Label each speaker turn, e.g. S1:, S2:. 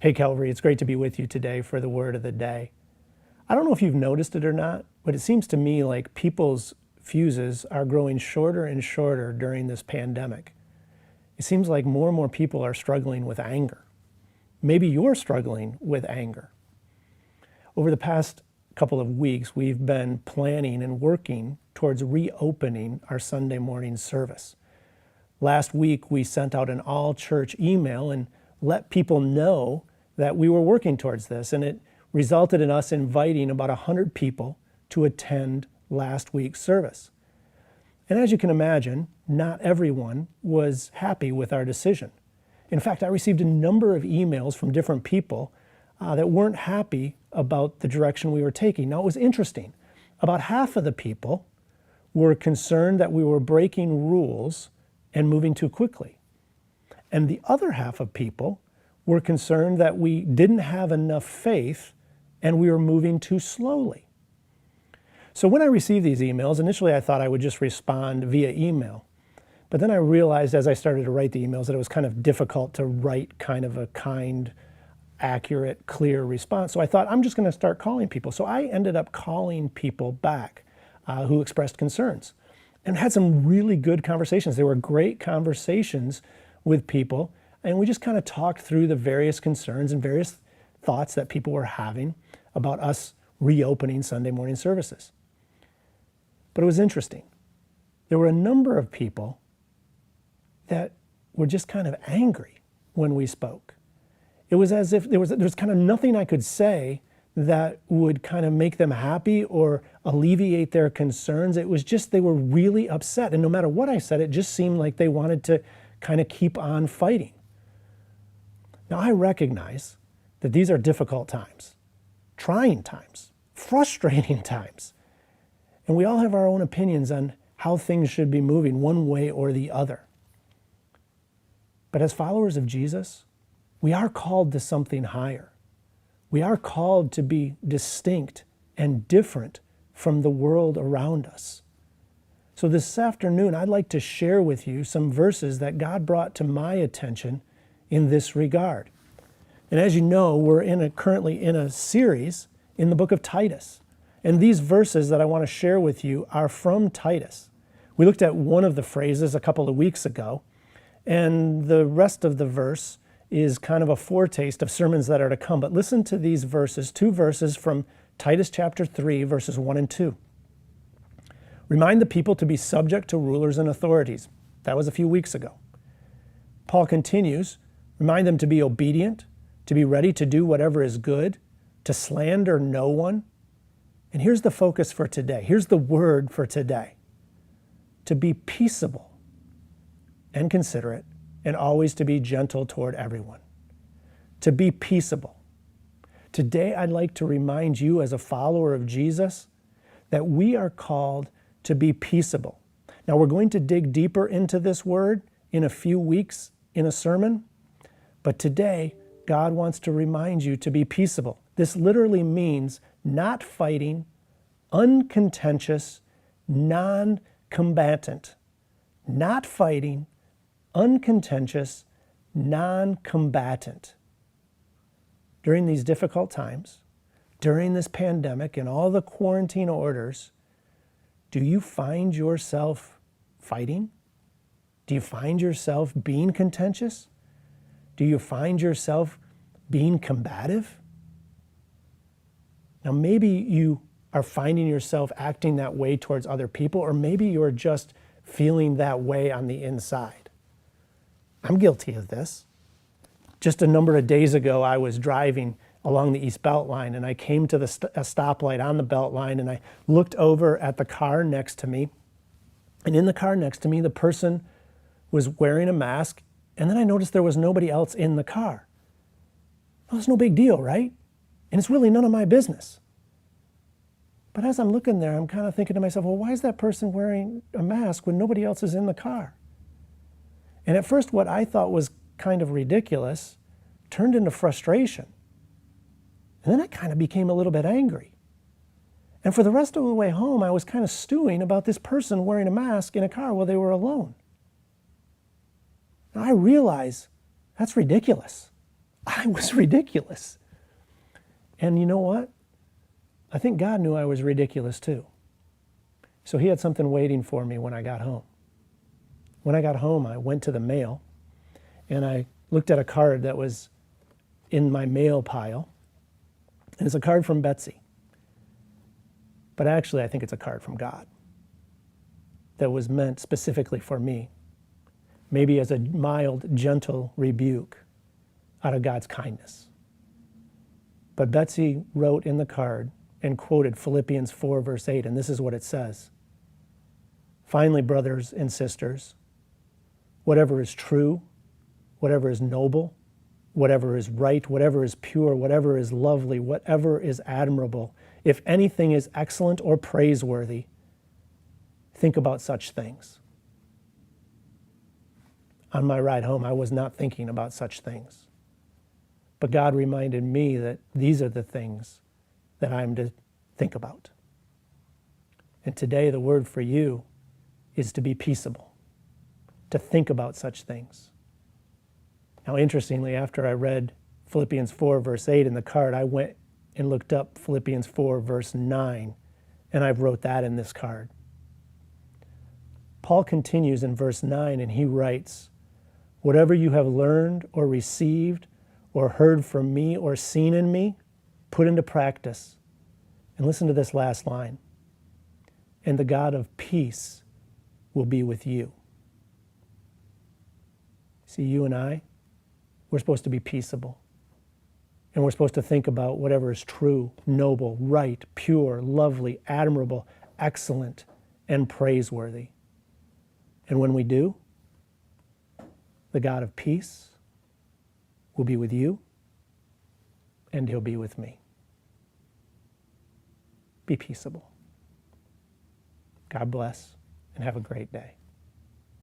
S1: Hey Calvary, it's great to be with you today for the word of the day. I don't know if you've noticed it or not, but it seems to me like people's fuses are growing shorter and shorter during this pandemic. It seems like more and more people are struggling with anger. Maybe you're struggling with anger. Over the past couple of weeks, we've been planning and working towards reopening our Sunday morning service. Last week, we sent out an all-church email and let people know that we were working towards this, and it resulted in us inviting about 100 people to attend last week's service. And as you can imagine, not everyone was happy with our decision. In fact, I received a number of emails from different people that weren't happy about the direction we were taking. Now, it was interesting. About half of the people were concerned that we were breaking rules and moving too quickly. And the other half of people were concerned that we didn't have enough faith and we were moving too slowly. So when I received these emails, initially I thought I would just respond via email. But then I realized as I started to write the emails that it was kind of difficult to write kind of a kind, accurate, clear response. So I thought I'm just going to start calling people. So I ended up calling people back who expressed concerns and had some really good conversations. They were great conversations with people. And we just kind of talked through the various concerns and various thoughts that people were having about us reopening Sunday morning services. But it was interesting. There were a number of people that were just kind of angry when we spoke. It was as if there was kind of nothing I could say that would kind of make them happy or alleviate their concerns. It was just they were really upset. And no matter what I said, it just seemed like they wanted to kind of keep on fighting. Now, I recognize that these are difficult times, trying times, frustrating times, and we all have our own opinions on how things should be moving one way or the other. But as followers of Jesus, we are called to something higher. We are called to be distinct and different from the world around us. So this afternoon, I'd like to share with you some verses that God brought to my attention in this regard. And as you know, we're currently in a series in the book of Titus. And these verses that I want to share with you are from Titus. We looked at one of the phrases a couple of weeks ago, and the rest of the verse is kind of a foretaste of sermons that are to come. But listen to these verses, two verses from Titus chapter 3, verses 1 and 2. Remind the people to be subject to rulers and authorities. That was a few weeks ago. Paul continues, remind them to be obedient, to be ready to do whatever is good, to slander no one. And here's the focus for today. Here's the word for today. To be peaceable and considerate, and always to be gentle toward everyone. To be peaceable. Today, I'd like to remind you as a follower of Jesus that we are called to be peaceable. Now, we're going to dig deeper into this word in a few weeks in a sermon, but today, God wants to remind you to be peaceable. This literally means not fighting, uncontentious, non-combatant. Not fighting, uncontentious, non-combatant. During these difficult times, during this pandemic and all the quarantine orders, do you find yourself fighting? Do you find yourself being contentious? Do you find yourself being combative? Now, maybe you are finding yourself acting that way towards other people, or maybe you're just feeling that way on the inside. I'm guilty of this. Just a number of days ago, I was driving along the East Beltline, and I came to a stoplight on the Beltline, and I looked over at the car next to me. And in the car next to me, the person was wearing a mask, and then I noticed there was nobody else in the car. Well, it's no big deal, right? And it's really none of my business. But as I'm looking there, I'm kind of thinking to myself, well, why is that person wearing a mask when nobody else is in the car? And at first, what I thought was kind of ridiculous turned into frustration. And then I kind of became a little bit angry. And for the rest of the way home, I was kind of stewing about this person wearing a mask in a car while they were alone. Now, I realize that's ridiculous. I was ridiculous. And you know what? I think God knew I was ridiculous too. So he had something waiting for me when I got home. When I got home, I went to the mail and I looked at a card that was in my mail pile. And it's a card from Betsy. But actually, I think it's a card from God that was meant specifically for me, maybe as a mild, gentle rebuke out of God's kindness. But Betsy wrote in the card and quoted Philippians 4, verse 8, and this is what it says. Finally, brothers and sisters, whatever is true, whatever is noble, whatever is right, whatever is pure, whatever is lovely, whatever is admirable, if anything is excellent or praiseworthy, think about such things. On my ride home, I was not thinking about such things. But God reminded me that these are the things that I'm to think about. And today the word for you is to be peaceable, to think about such things. Now, interestingly, after I read Philippians 4, verse 8 in the card, I went and looked up Philippians 4, verse 9, and I wrote that in this card. Paul continues in verse 9, and he writes, whatever you have learned or received or heard from me or seen in me, put into practice. And listen to this last line. And the God of peace will be with you. See, you and I, we're supposed to be peaceable. And we're supposed to think about whatever is true, noble, right, pure, lovely, admirable, excellent, and praiseworthy. And when we do, the God of peace will be with you, and he'll be with me. Be peaceable. God bless, and have a great day.